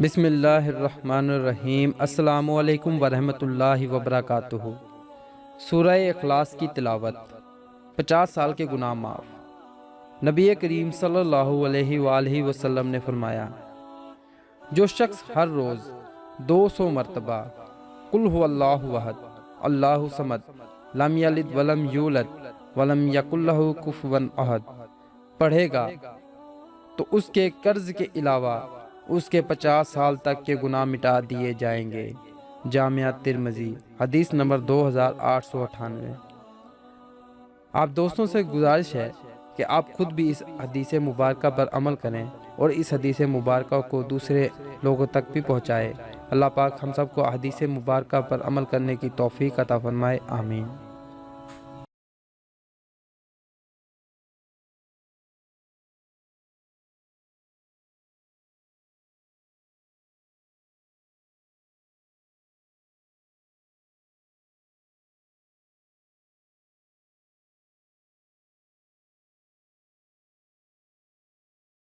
بسم اللہ الرحمن الرحیم۔ السلام علیکم ورحمۃ اللہ وبرکاتہ۔ سورہ اخلاص کی تلاوت۔ 50 سال کے گناہ معاف۔ نبی کریم صلی اللہ علیہ وآلہ وسلم نے فرمایا، جو شخص ہر روز 200 مرتبہ قل هو اللہ احد اللہ صمد لم یلد ولم یولد ولم یکن لہ کفوا احد پڑھے گا تو اس کے قرض کے علاوہ اس کے 50 سال تک کے گناہ مٹا دیے جائیں گے۔ جامعہ ترمذی، حدیث نمبر 2898۔ آپ دوستوں سے گزارش ہے کہ آپ خود بھی اس حدیث مبارکہ پر عمل کریں اور اس حدیث مبارکہ کو دوسرے لوگوں تک بھی پہنچائیں۔ اللہ پاک ہم سب کو حدیث مبارکہ پر عمل کرنے کی توفیق عطا فرمائے، آمین۔